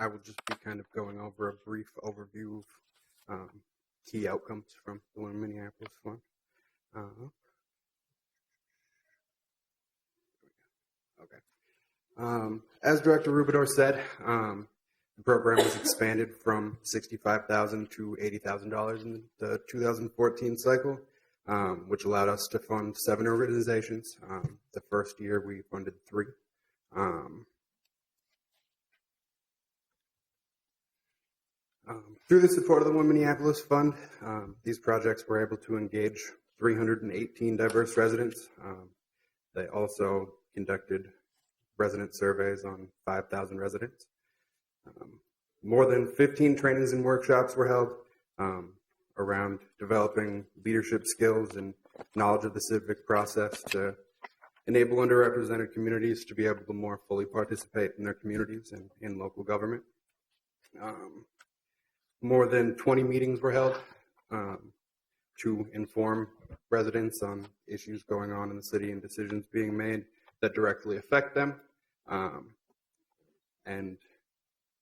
I will just be kind of going over a brief overview of key outcomes from the Women Minneapolis Fund. As Director Rubidor said, the program was expanded from $65,000 to $80,000 in the 2014 cycle, which allowed us to fund 7 organizations. The first year we funded 3. Through the support of the Women Minneapolis Fund, these projects were able to engage 318 diverse residents. They also conducted resident surveys on 5,000 residents. More than 15 trainings and workshops were held around developing leadership skills and knowledge of the civic process to enable underrepresented communities to be able to more fully participate in their communities and in local government. More than 20 meetings were held to inform residents on issues going on in the city and decisions being made that directly affect them, and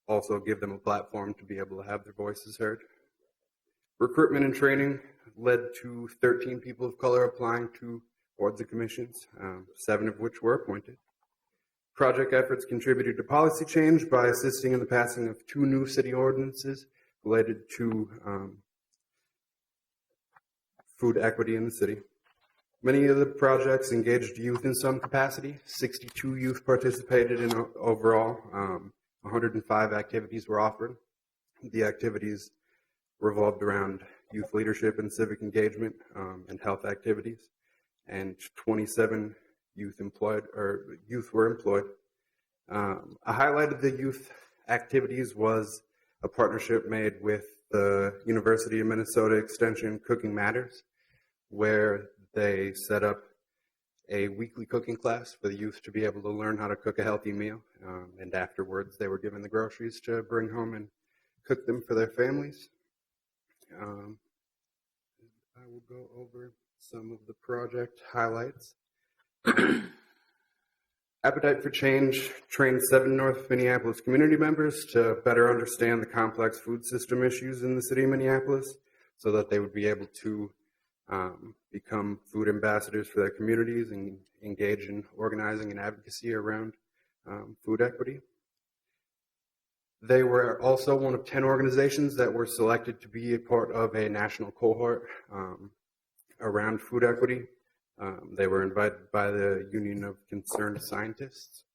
also give them a platform to be able to have their voices heard. Recruitment and training led to 13 people of color applying to boards and commissions, 7 of which were appointed. Project efforts contributed to policy change by assisting in the passing of 2 new city ordinances related to food equity in the city. Many of the projects engaged youth in some capacity. 62 youth participated in overall. 105 activities were offered. The activities revolved around youth leadership and civic engagement and health activities, and 27 youth were employed. A highlight of the youth activities was a partnership made with the University of Minnesota Extension Cooking Matters, where they set up a weekly cooking class for the youth to be able to learn how to cook a healthy meal. And afterwards, they were given the groceries to bring home and cook them for their families. I will go over some of the project highlights. Appetite for Change trained 7 North Minneapolis community members to better understand the complex food system issues in the city of Minneapolis so that they would be able to become food ambassadors for their communities and engage in organizing and advocacy around food equity. They were also one of 10 organizations that were selected to be a part of a national cohort around food equity. They were invited by the Union of Concerned Scientists.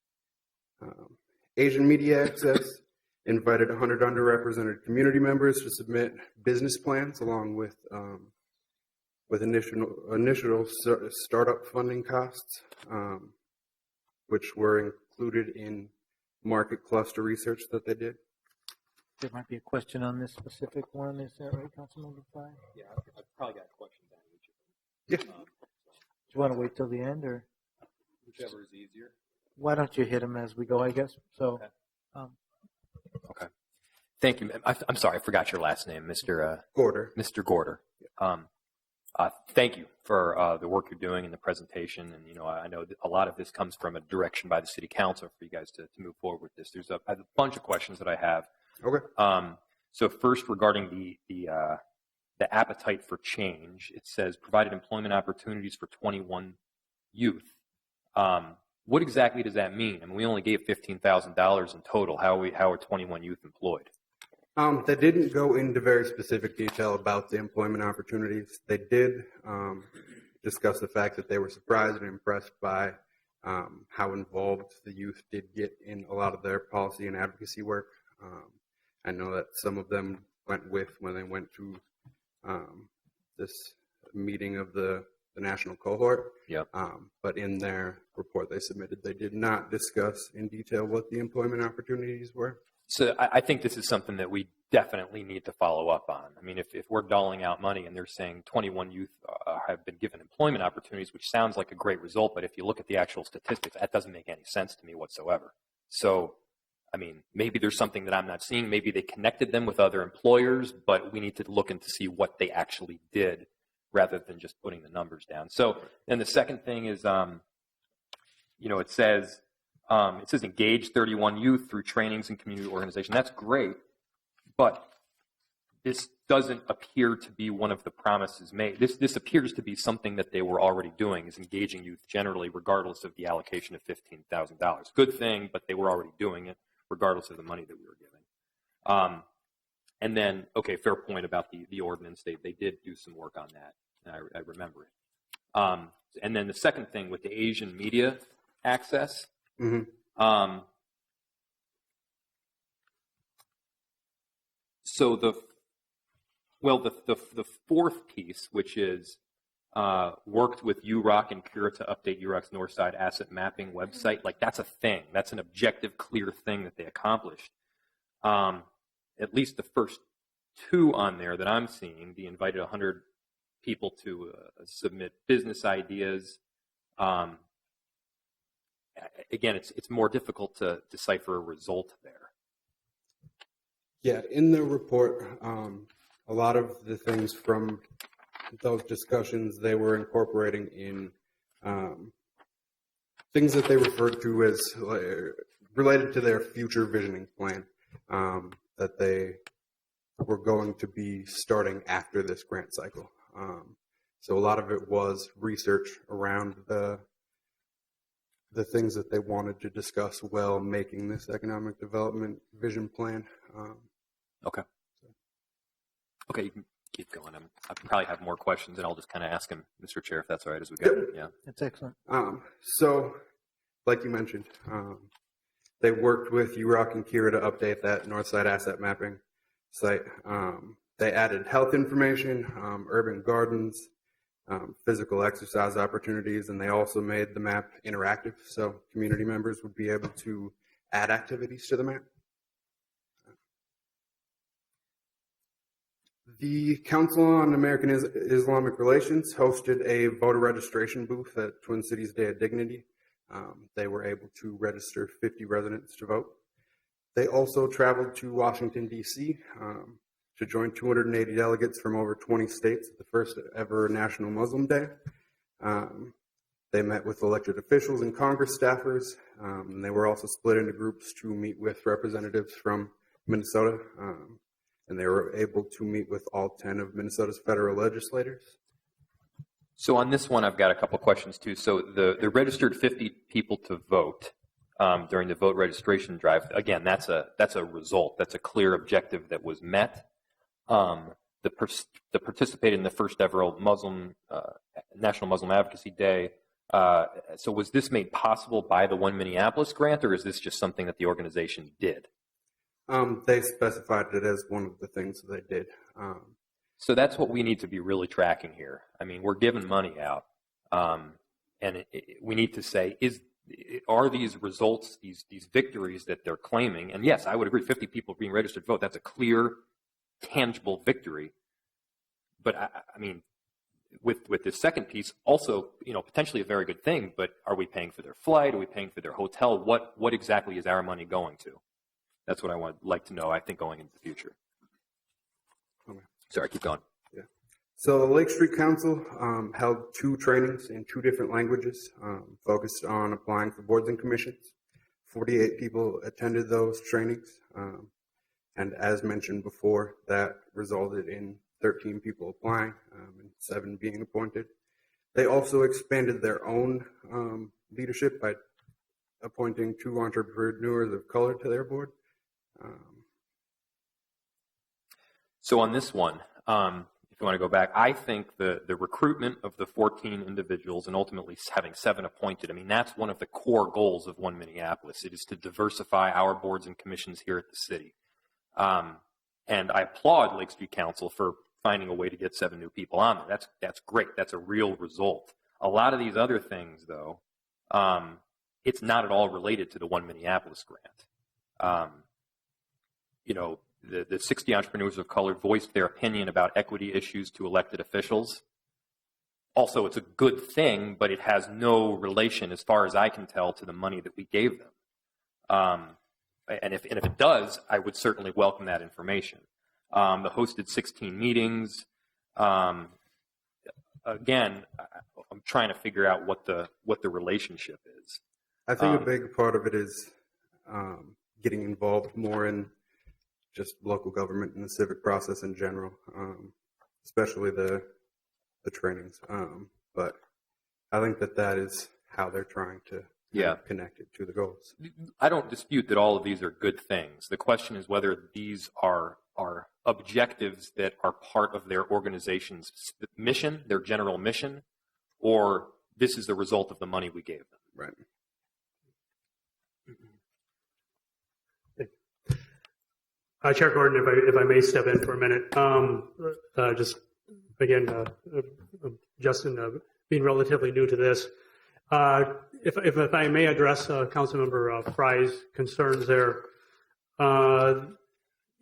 Asian Media Access invited 100 underrepresented community members to submit business plans along with initial startup funding costs, which were included in market cluster research that they did. There might be a question on this specific one. Is that right, Councilmember Frye? Yeah, I've probably got questions on each of them. Yeah. Do you want to wait till the end, or Whichever is easier. why don't you hit them as we go? I guess so. Okay. Okay. Thank you. I'm sorry, I forgot your last name, Mr. Gorder. Mr. Gorder. Thank you for the work you're doing in the presentation. And, I know that a lot of this comes from a direction by the City Council for you guys to move forward with this. I have a bunch of questions that I have. Okay. So first, regarding the appetite for change, it says provided employment opportunities for 21 youth. What exactly does that mean? I mean, we only gave $15,000 in total. How are 21 youth employed? They didn't go into very specific detail about the employment opportunities. They did discuss the fact that they were surprised and impressed by how involved the youth did get in a lot of their policy and advocacy work. I know that some of them went with when they went to this meeting of the national cohort. Yep. But in their report they submitted, they did not discuss in detail what the employment opportunities were. So I think this is something that we definitely need to follow up on. I mean, if we're doling out money and they're saying 21 youth have been given employment opportunities, which sounds like a great result, but if you look at the actual statistics, that doesn't make any sense to me whatsoever. So, I mean, maybe there's something that I'm not seeing. Maybe they connected them with other employers, but we need to look into see what they actually did rather than just putting the numbers down. So then the second thing is, it says It says engage 31 youth through trainings and community organization. That's great, but this doesn't appear to be one of the promises made. This appears to be something that they were already doing, is engaging youth generally, regardless of the allocation of $15,000. Good thing, but they were already doing it, regardless of the money that we were giving. And then, okay, fair point about the ordinance. They did do some work on that, and I remember it. And then the second thing with the Asian media access. Mm-hmm. So the fourth piece, which is worked with UROC and Cura to update UROC's Northside Asset Mapping website, like that's a thing. That's an objective, clear thing that they accomplished. At least the first two on there that I'm seeing, the invited 100 people to submit business ideas. Again, it's more difficult to decipher a result there. Yeah, in the report, a lot of the things from those discussions, they were incorporating in things that they referred to as related to their future visioning plan that they were going to be starting after this grant cycle. So a lot of it was research around the things that they wanted to discuss while making this economic development vision plan. Okay. Okay, you can keep going. I probably have more questions, and I'll just kind of ask him, Mr. Chair, if that's all right as we go. Yep. Yeah. That's excellent. So, like you mentioned, they worked with UROC and Cura to update that Northside Asset Mapping site. They added health information, urban gardens, physical exercise opportunities, and they also made the map interactive, so community members would be able to add activities to the map. The Council on American Islamic Relations hosted a voter registration booth at Twin Cities Day of Dignity. They were able to register 50 residents to vote. They also traveled to Washington, D.C. To join 280 delegates from over 20 states at the first ever National Muslim Day. They met with elected officials and Congress staffers. And they were also split into groups to meet with representatives from Minnesota. And they were able to meet with all 10 of Minnesota's federal legislators. So on this one, I've got a couple questions too. So the registered 50 people to vote during the vote registration drive. Again, that's a result. That's a clear objective that was met. The participated in the first ever National Muslim Advocacy Day. So was this made possible by the One Minneapolis grant, or is this just something that the organization did? They specified it as one of the things that they did. So that's what we need to be really tracking here. I mean, we're giving money out, and we need to say, are these results, these victories that they're claiming? And yes, I would agree, 50 people being registered to vote, that's a clear, tangible victory. But I mean, with this second piece, also, potentially a very good thing, but are we paying for their flight? Are we paying for their hotel? What exactly is our money going to? That's what I would like to know, I think, going into the future. Okay. Sorry, keep going. Yeah. So the Lake Street Council held 2 trainings in 2 different languages, focused on applying for boards and commissions. 48 people attended those trainings. And as mentioned before, that resulted in 13 people applying and 7 being appointed. They also expanded their own leadership by appointing 2 entrepreneurs of color to their board. So on this one, if you want to go back, I think the recruitment of the 14 individuals and ultimately having 7 appointed, I mean, that's one of the core goals of One Minneapolis. It is to diversify our boards and commissions here at the city. And I applaud Lake Street Council for finding a way to get 7 new people on there. That's great. That's a real result. A lot of these other things, though, it's not at all related to the One Minneapolis grant. The 60 entrepreneurs of color voiced their opinion about equity issues to elected officials. Also, it's a good thing, but it has no relation, as far as I can tell, to the money that we gave them. And if it does, I would certainly welcome that information. They hosted 16 meetings. Again, I'm trying to figure out what the relationship is. I think a big part of it is getting involved more in just local government and the civic process in general, especially the trainings. But I think that is how they're trying to connect it to the goals. I don't dispute that all of these are good things. The question is whether these are objectives that are part of their organization's mission, their general mission, or this is the result of the money we gave them. Right. Chair Gordon, if I may step in for a minute, just again, Justin, being relatively new to this, if I may address Councilmember Fry's concerns there,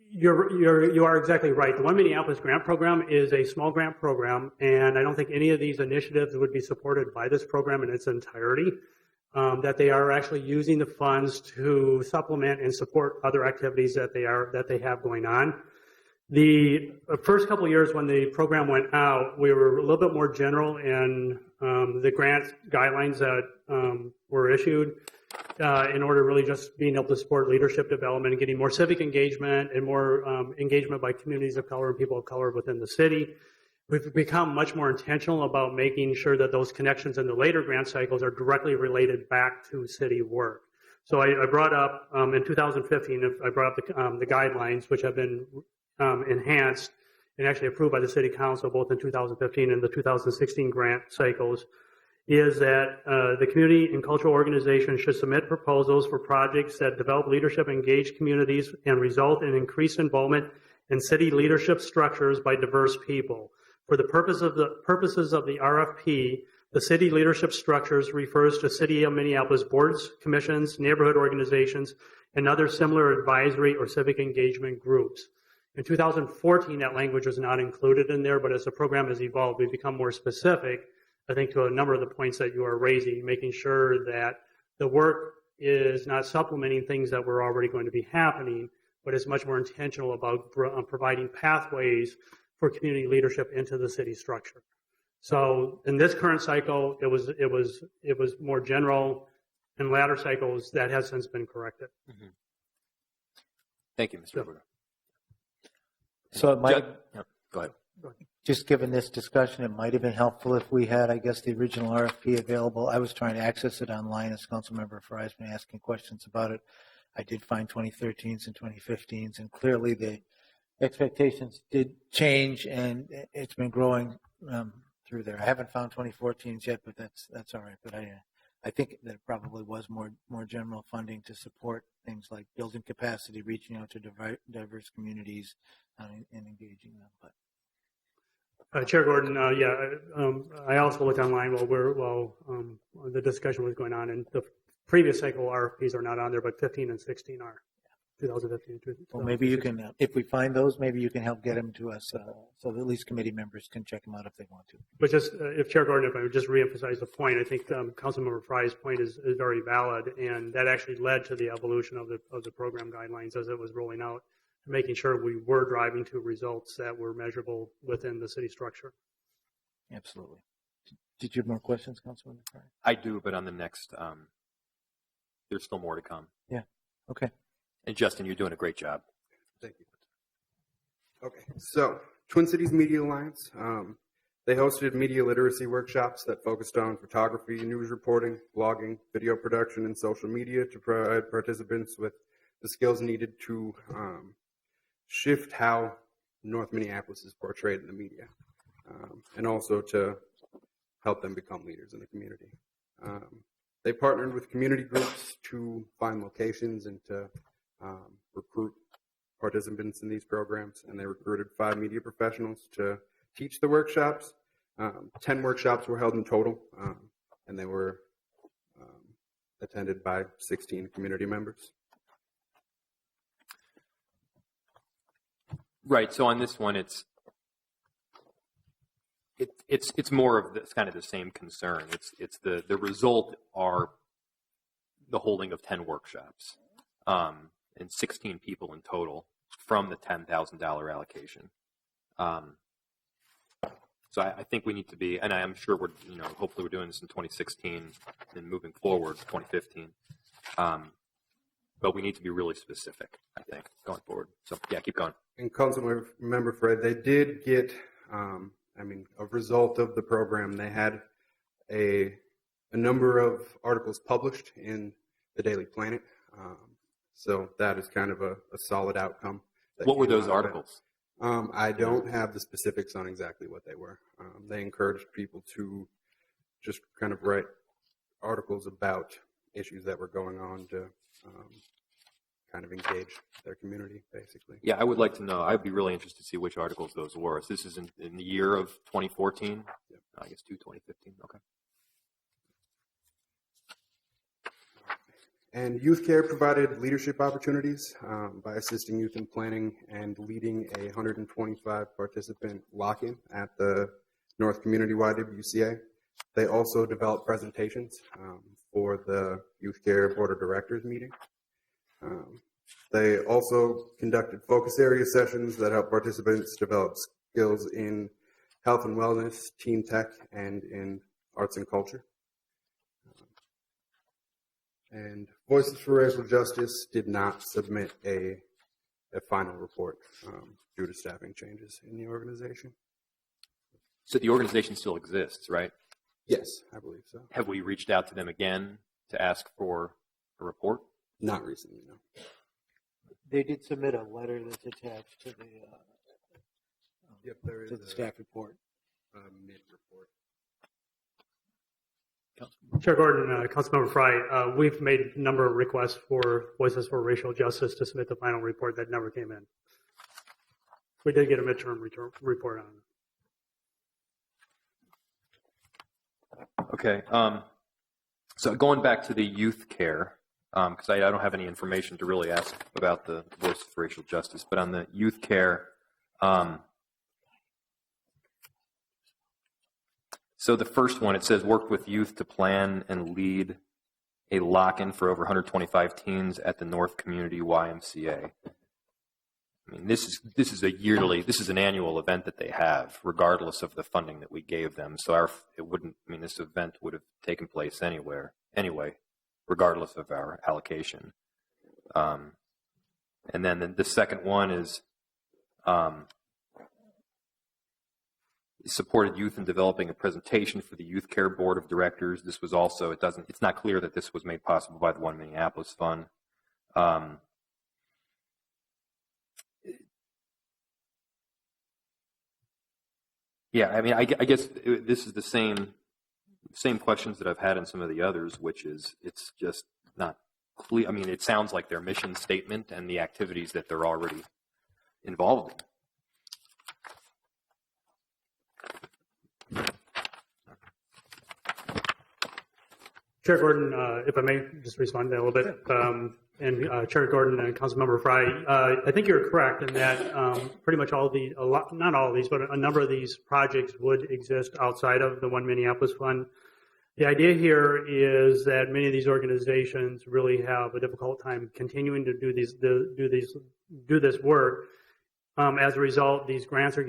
you are exactly right. The One Minneapolis grant program is a small grant program, and I don't think any of these initiatives would be supported by this program in its entirety. That they are actually using the funds to supplement and support other activities that they have going on. The first couple of years when the program went out, we were a little bit more general in the grant guidelines that were issued in order to really just being able to support leadership development and getting more civic engagement and more engagement by communities of color and people of color within the city. We've become much more intentional about making sure that those connections in the later grant cycles are directly related back to city work. So I brought up in 2015, I brought up the guidelines, which have been enhanced and actually approved by the City Council both in 2015 and the 2016 grant cycles, is that the community and cultural organizations should submit proposals for projects that develop leadership, engage communities, and result in increased involvement in city leadership structures by diverse people. For the purposes of the RFP, the city leadership structures refers to City of Minneapolis boards, commissions, neighborhood organizations, and other similar advisory or civic engagement groups. In 2014, that language was not included in there, but as the program has evolved, we've become more specific, I think, to a number of the points that you are raising, making sure that the work is not supplementing things that were already going to be happening, but is much more intentional about providing pathways for community leadership into the city structure. So in this current cycle, it was more general. In latter cycles, that has since been corrected. Mm-hmm. Thank you, Mr. Weber. So it might, go ahead. just given this discussion, it might have been helpful if we had, I guess, the original RFP available. I was trying to access it online as Councilmember Fry's been asking questions about it. I did find 2013s and 2015s, and clearly the expectations did change, and it's been growing through there. I haven't found 2014s yet, but that's all right. But I think that it probably was more general funding to support things like building capacity, reaching out to diverse communities, and engaging them. But Chair Gordon, I also looked online while the discussion was going on, and the previous cycle RFPs are not on there, but 15 and 16 are. 2015. Well, maybe you can, if we find those, maybe you can help get them to us so that at least committee members can check them out if they want to. But just, if Chair Gordon, if I would just reemphasize the point, I think Councilmember Fry's point is very valid, and that actually led to the evolution of the program guidelines as it was rolling out, making sure we were driving to results that were measurable within the city structure. Absolutely. Did you have more questions, Councilmember Fry? I do, but on the next, there's still more to come. Yeah. Okay. And Justin, you're doing a great job. Thank you. Okay, so Twin Cities Media Alliance, they hosted media literacy workshops that focused on photography, news reporting, blogging, video production, and social media to provide participants with the skills needed to shift how North Minneapolis is portrayed in the media, and also to help them become leaders in the community. They partnered with community groups to find locations and to recruit participants in these programs, and they recruited 5 media professionals to teach the workshops. 10 workshops were held in total, and they were attended by 16 community members. Right. So on this one, it's more of this kind of the same concern. It's the result are the holding of 10 workshops. And 16 people in total from the $10,000 allocation. So I think we need to be, and I'm sure we're, hopefully we're doing this in 2016 and moving forward, 2015. But we need to be really specific, I think, going forward. So, yeah, keep going. And Councilmember Fred, they did get, a result of the program. They had a number of articles published in the Daily Planet. So that is kind of a solid outcome. What were those articles? I don't have the specifics on exactly what they were. They encouraged people to just kind of write articles about issues that were going on to kind of engage their community, basically. Yeah, I would like to know. I'd be really interested to see which articles those were. So this is in the year of 2014? Yep. I guess 2015. Okay. And Youth Care provided leadership opportunities by assisting youth in planning and leading a 125 participant lock-in at the North Community YWCA. They also developed presentations for the Youth Care Board of Directors meeting. They also conducted focus area sessions that help participants develop skills in health and wellness, teen tech, and in arts and culture. And Voices for Racial Justice did not submit a final report due to staffing changes in the organization. So the organization still exists, right? Yes, I believe so. Have we reached out to them again to ask for a report? Not recently, no. They did submit a letter that's attached to the There is to the staff report. mid-report. Chair Gordon, Councilmember Fry, we've made a number of requests for Voices for Racial Justice to submit the final report that never came in. We did get a midterm report on it. Okay. So going back to the youth care, because I don't have any information to really ask about the Voices for Racial Justice, but on the youth care, so the first one, it says worked with youth to plan and lead a lock-in for over 125 teens at the North Community YMCA. I mean, this is an annual event that they have, regardless of the funding that we gave them. So this event would have taken place anyway, regardless of our allocation. And then the second one is supported youth in developing a presentation for the Youth Care Board of Directors. This was also, it's not clear that this was made possible by the One Minneapolis Fund. Yeah, I mean, I guess this is the same questions that I've had in some of the others, which is it's just not clear. I mean, it sounds like their mission statement and the activities that they're already involved in. Chair Gordon, if I may just respond to that a little bit. And Chair Gordon and Councilmember Fry, I think you're correct in that pretty much not all of these, but a number of these projects would exist outside of the One Minneapolis Fund. The idea here is that many of these organizations really have a difficult time continuing to do this work. As a result, these grants were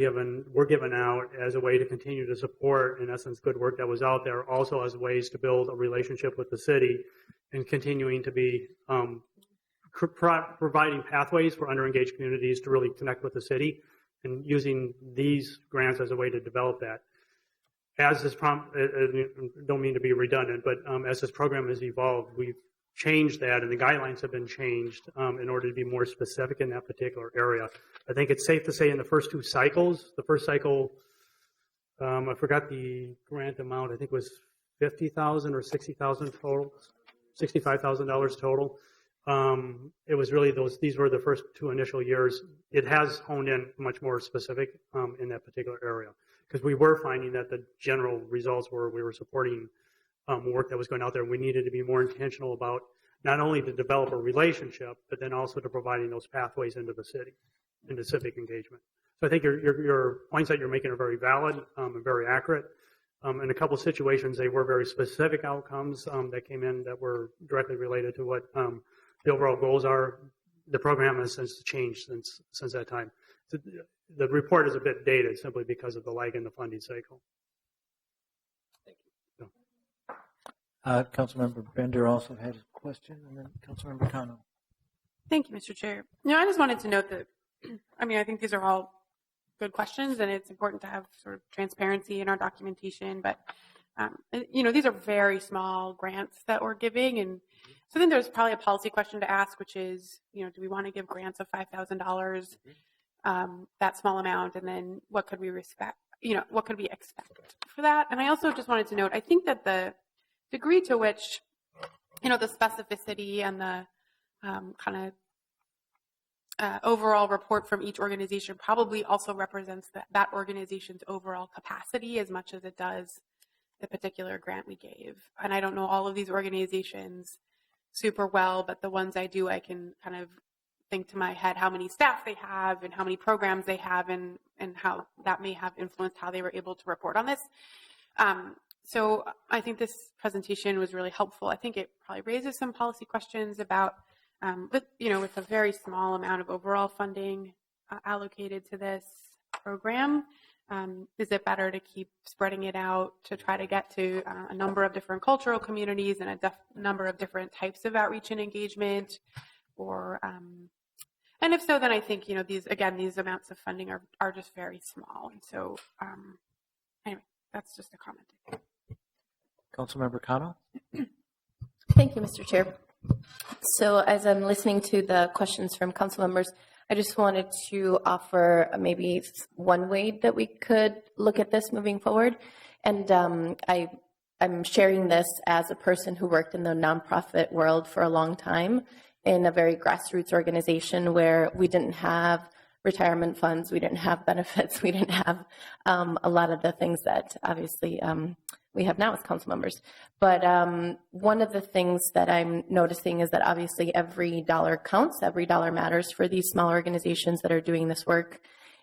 given out as a way to continue to support, in essence, good work that was out there, also as ways to build a relationship with the city and continuing to be providing pathways for underengaged communities to really connect with the city and using these grants as a way to develop that. As this don't mean to be redundant, but as this program has evolved, we've changed that, and the guidelines have been changed in order to be more specific in that particular area. I think it's safe to say in the first two cycles, the first cycle, I forgot the grant amount, I think it was $50,000 or $60,000 total, $65,000 total. It was really these were the first two initial years. It has honed in much more specific in that particular area, because we were finding that the general results were we were supporting work that was going out there. We needed to be more intentional about not only to develop a relationship, but then also to providing those pathways into the city, into civic engagement. So I think your points that you're making are very valid and very accurate. In a couple of situations, they were very specific outcomes that came in that were directly related to what the overall goals are. the program has since changed since that time. So the report is a bit dated simply because of the lag in the funding cycle. Councilmember Bender also had a question, and then Councilmember Kano. Thank you, Mr. Chair. I just wanted to note that, I think these are all good questions, and it's important to have sort of transparency in our documentation, but, these are very small grants that we're giving, and so I think there's probably a policy question to ask, which is, do we want to give grants of $5,000, that small amount, and then what could we expect for that? And I also just wanted to note, I think that the degree to which, the specificity and the overall report from each organization probably also represents that organization's overall capacity as much as it does the particular grant we gave. And I don't know all of these organizations super well, but the ones I do, I can kind of think to my head how many staff they have and how many programs they have and how that may have influenced how they were able to report on this. So I think this presentation was really helpful. I think it probably raises some policy questions about, with a very small amount of overall funding allocated to this program, is it better to keep spreading it out to try to get to a number of different cultural communities and a number of different types of outreach and engagement? Or, and if so, then I think, these amounts of funding are just very small. And so, anyway, that's just a comment. Councilmember Kano. Thank you, Mr. Chair. So as I'm listening to the questions from council members, I just wanted to offer maybe one way that we could look at this moving forward. And I'm sharing this as a person who worked in the nonprofit world for a long time in a very grassroots organization where we didn't have retirement funds, we didn't have benefits, we didn't have a lot of the things that obviously we have now as council members. But one of the things that I'm noticing is that obviously every dollar counts, every dollar matters for these small organizations that are doing this work.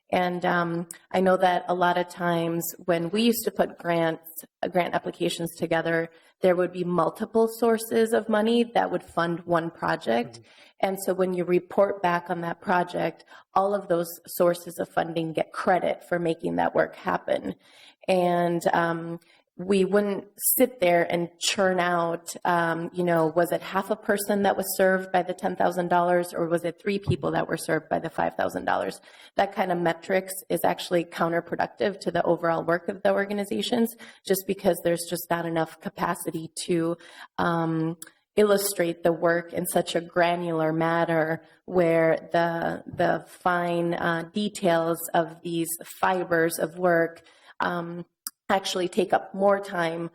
And I know that a lot of times when we used to put grant applications together, there would be multiple sources of money that would fund one project. Mm-hmm. And so when you report back on that project, all of those sources of funding get credit for making that work happen. And we wouldn't sit there and churn out, was it half a person that was served by the $10,000 or was it 3 people that were served by the $5,000? That kind of metrics is actually counterproductive to the overall work of the organizations, just because there's just not enough capacity to illustrate the work in such a granular manner where the fine details of these fibers of work actually take up more time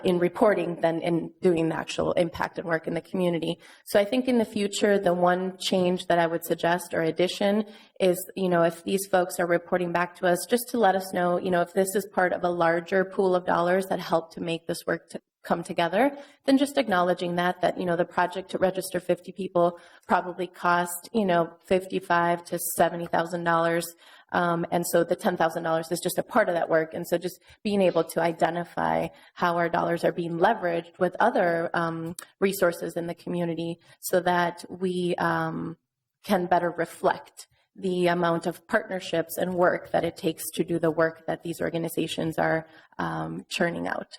in reporting than in doing the actual impact and work in the community. So I think in the future, the one change that I would suggest or addition is, if these folks are reporting back to us, just to let us know, if this is part of a larger pool of dollars that help to make this work come together, then just acknowledging that the project to register 50 people probably cost, $55,000 to $70,000. And so the $10,000 is just a part of that work. And so just being able to identify how our dollars are being leveraged with other resources in the community so that we can better reflect the amount of partnerships and work that it takes to do the work that these organizations are churning out.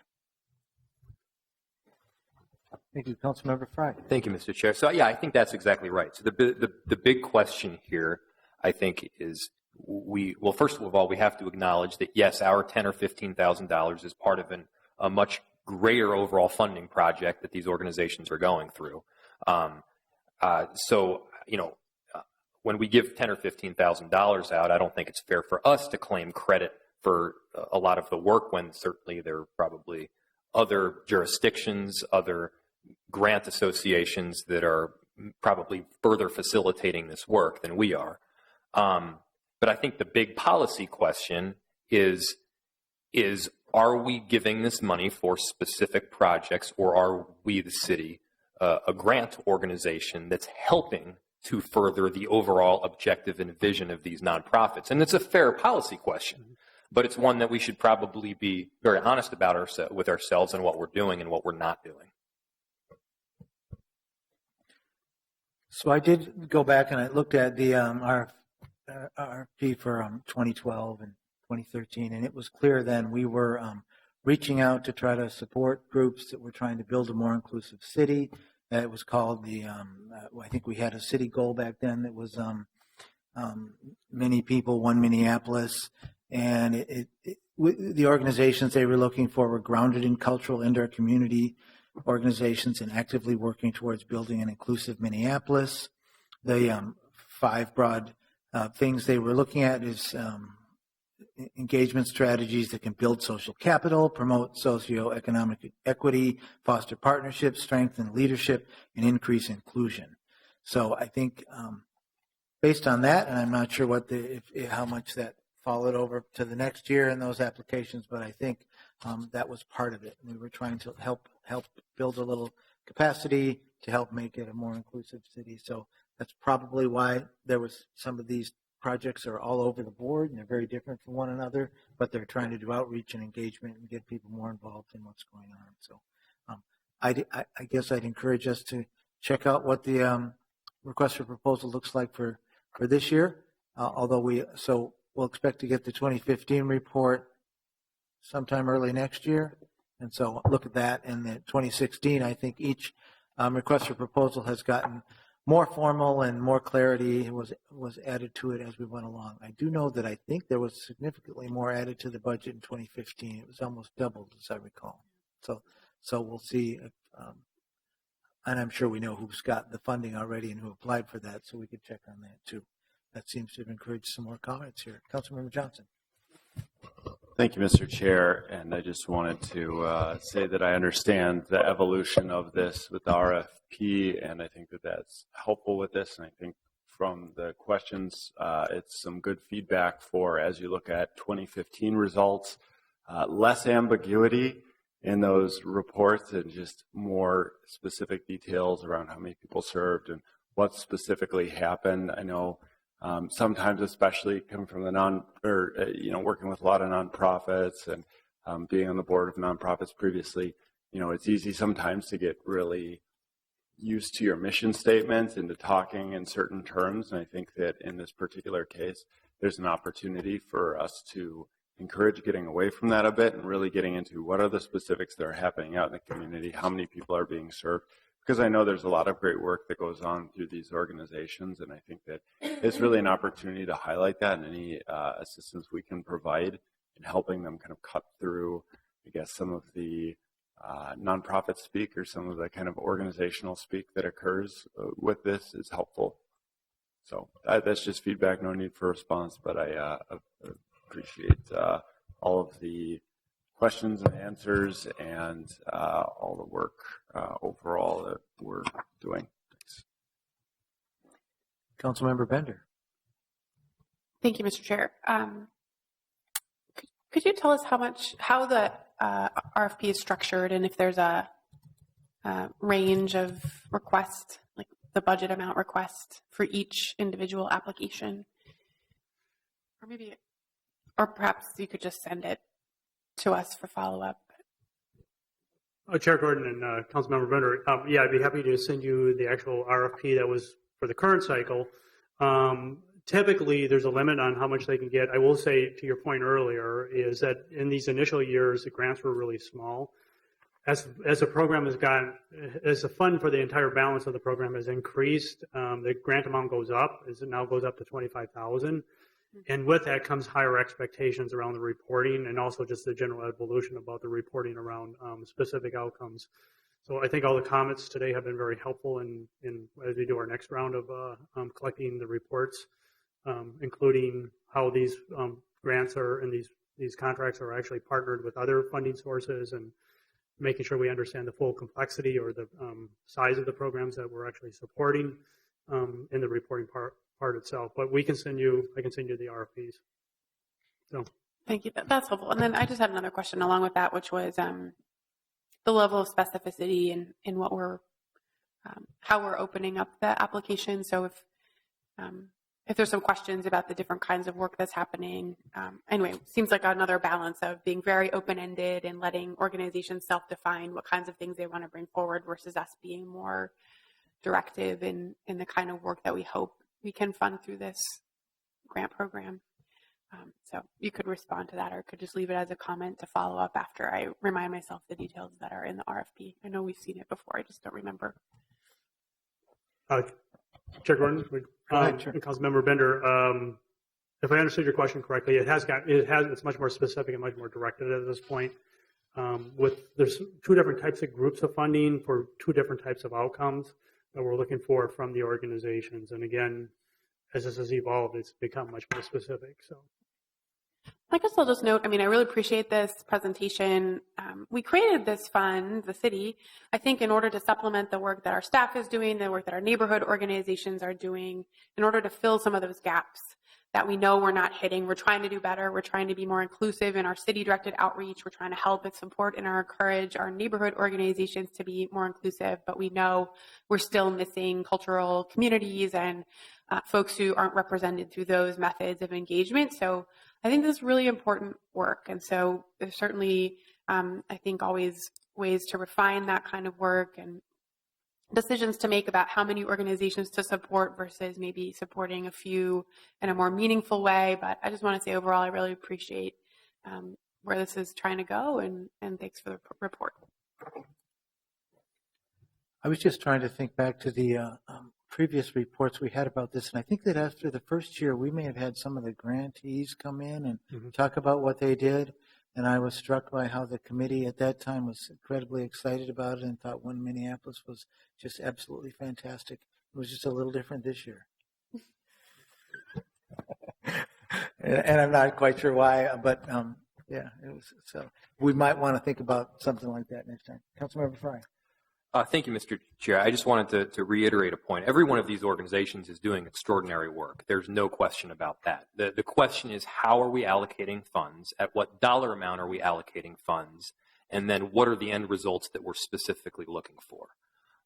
Thank you. Councilmember Frye. Thank you, Mr. Chair. So, I think that's exactly right. So the big question here, I think, is first of all, we have to acknowledge that, yes, our $10,000 or $15,000 is part of a much greater overall funding project that these organizations are going through. When we give $10,000 or $15,000 out, I don't think it's fair for us to claim credit for a lot of the work when certainly there are probably other jurisdictions, other grant associations that are probably further facilitating this work than we are. But I think the big policy question is are we giving this money for specific projects, or are we, the city, a grant organization that's helping to further the overall objective and vision of these nonprofits? And it's a fair policy question, but it's one that we should probably be very honest about with ourselves and what we're doing and what we're not doing. So I did go back and I looked at the RFP for 2012 and 2013, and it was clear then we were reaching out to try to support groups that were trying to build a more inclusive city. It was called I think we had a city goal back then that was many people, one Minneapolis, and the organizations they were looking for were grounded in cultural indoor community organizations and actively working towards building an inclusive Minneapolis. The 5 broad things they were looking at is engagement strategies that can build social capital, promote socioeconomic equity, foster partnerships, strengthen leadership, and increase inclusion. So I think based on that, and I'm not sure how much that followed over to the next year in those applications, but I think that was part of it. We were trying to help build a little capacity to help make it a more inclusive city. So that's probably why there was some of these projects are all over the board, and they're very different from one another, but they're trying to do outreach and engagement and get people more involved in what's going on. So I guess I'd encourage us to check out what the request for proposal looks like for this year, although we'll expect to get the 2015 report sometime early next year. And so look at that. And the 2016, I think each request for proposal has gotten more formal and more clarity was added to it as we went along. I do know that I think there was significantly more added to the budget in 2015. It was almost doubled, as I recall. So we'll see. And I'm sure we know who's got the funding already and who applied for that, so we could check on that too. That seems to have encouraged some more comments here. Councilmember Johnson. Thank you, Mr. Chair. And I just wanted to say that I understand the evolution of this with the RFP, and I think that that's helpful with this. And I think from the questions, it's some good feedback for as you look at 2015 results, less ambiguity in those reports and just more specific details around how many people served and what specifically happened. I know sometimes, especially coming from the working with a lot of nonprofits and being on the board of nonprofits previously, it's easy sometimes to get really used to your mission statements and to talking in certain terms. And I think that in this particular case, there's an opportunity for us to encourage getting away from that a bit and really getting into what are the specifics that are happening out in the community, how many people are being served. Because I know there's a lot of great work that goes on through these organizations, and I think that it's really an opportunity to highlight that and any assistance we can provide in helping them kind of cut through, I guess, some of the nonprofit speak or some of the kind of organizational speak that occurs with this is helpful. So that's just feedback, no need for response, but I appreciate all of the questions and answers and all the work overall that we're doing. Thanks. Councilmember Bender. Thank you, Mr. Chair. Could you tell us how the RFP is structured and if there's a range of request, like the budget amount request for each individual application? Or perhaps you could just send it to us for follow-up. Chair Gordon and Councilmember Bender, I'd be happy to send you the actual RFP that was for the current cycle. Typically, there's a limit on how much they can get. I will say, to your point earlier, is that in these initial years, the grants were really small. As the program has gotten, as the fund for the entire balance of the program has increased, the grant amount goes up. It now goes up to $25,000. And with that comes higher expectations around the reporting and also just the general evolution about the reporting around specific outcomes. So I think all the comments today have been very helpful in as we do our next round of collecting the reports, including how these grants are and these contracts are actually partnered with other funding sources and making sure we understand the full complexity or the size of the programs that we're actually supporting in the reporting part itself. But I can send you the RFPs. So Thank you. That's helpful. And then I just had another question along with that, which was the level of specificity in what how we're opening up the application. So if there's some questions about the different kinds of work that's happening, anyway, it seems like another balance of being very open-ended and letting organizations self-define what kinds of things they want to bring forward versus us being more directive in the kind of work that we hope we can fund through this grant program. So you could respond to that, or could just leave it as a comment to follow up after I remind myself the details that are in the RFP. I know we've seen it before. I just don't remember. Chair Gordon, ahead, sure. Councilmember Bender, if I understood your question correctly, it's much more specific and much more directed at this point. There's two different types of groups of funding for two different types of outcomes that we're looking for from the organizations. And again, as this has evolved, it's become much more specific. So. I guess I'll just note, I really really this presentation. We created this fund, the city, I think in order to supplement the work that our staff is doing, the work that our neighborhood organizations are doing, in order to fill some of those gaps that we know we're not hitting. We're trying to do better. We're trying to be more inclusive in our city-directed outreach. We're trying to help and support and encourage our neighborhood organizations to be more inclusive, but we know we're still missing cultural communities and folks who aren't represented through those methods of engagement. So I think this is really important work. And so there's certainly, I think, always ways to refine that kind of work and decisions to make about how many organizations to support versus maybe supporting a few in a more meaningful way. But I just want to say overall, I really appreciate where this is trying to go, and thanks for the report. I was just trying to think back to the previous reports we had about this, and I think that after the first year, we may have had some of the grantees come in and talk about what they did. And I was struck by how the committee at that time was incredibly excited about it and thought One Minneapolis was just absolutely fantastic. It was just a little different this year. And I'm not quite sure why, but yeah, it was. So we might want to think about something like that next time. Councilmember Frye. Thank you, Mr. Chair. I just wanted to reiterate a point. Every one of these organizations is doing extraordinary work. There's no question about that. The question is, how are we allocating funds? At what dollar amount are we allocating funds? And then what are the end results that we're specifically looking for?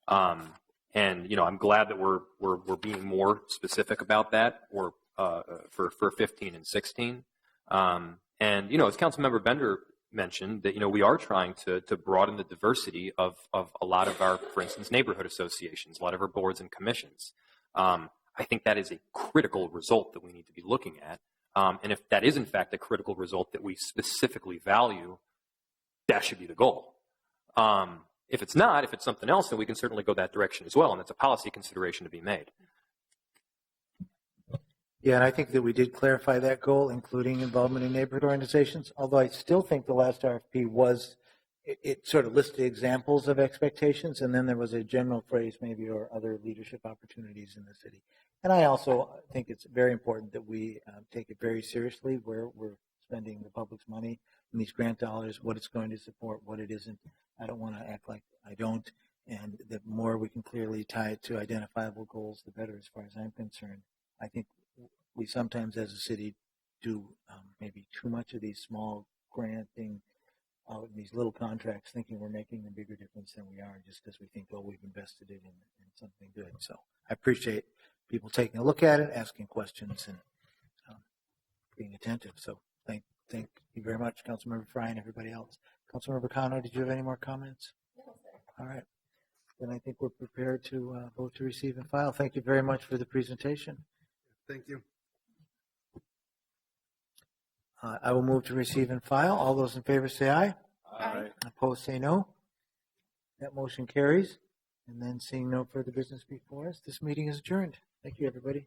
And, I'm glad that we're being more specific about that or for 15 and 16. And, as Councilmember Bender mentioned, that we are trying to broaden the diversity of a lot of our, for instance, neighborhood associations, a lot of our boards and commissions. I think that is a critical result that we need to be looking at. And if that is in fact a critical result that we specifically value, that should be the goal. If it's not, if it's something else, then we can certainly go that direction as well, and that's a policy consideration to be made. Yeah, and I think that we did clarify that goal, including involvement in neighborhood organizations, although I still think the last RFP it sort of listed examples of expectations, and then there was a general phrase maybe, or other leadership opportunities in the city. And I also think it's very important that we take it very seriously where we're spending the public's money and these grant dollars, what it's going to support, what it isn't. I don't want to act like I don't, and the more we can clearly tie it to identifiable goals, the better as far as I'm concerned. I think we sometimes as a city do maybe too much of these small granting, these little contracts, thinking we're making a bigger difference than we are just because we think, we've invested it in something good. So I appreciate people taking a look at it, asking questions, and being attentive. So thank you very much, Councilmember Frye and everybody else. Councilmember Cano, did you have any more comments? No, sir. All right. Then I think we're prepared to vote to receive and file. Thank you very much for the presentation. Thank you. I will move to receive and file. All those in favor say aye. Aye. Opposed say no. That motion carries. And then seeing no further business before us, this meeting is adjourned. Thank you, everybody.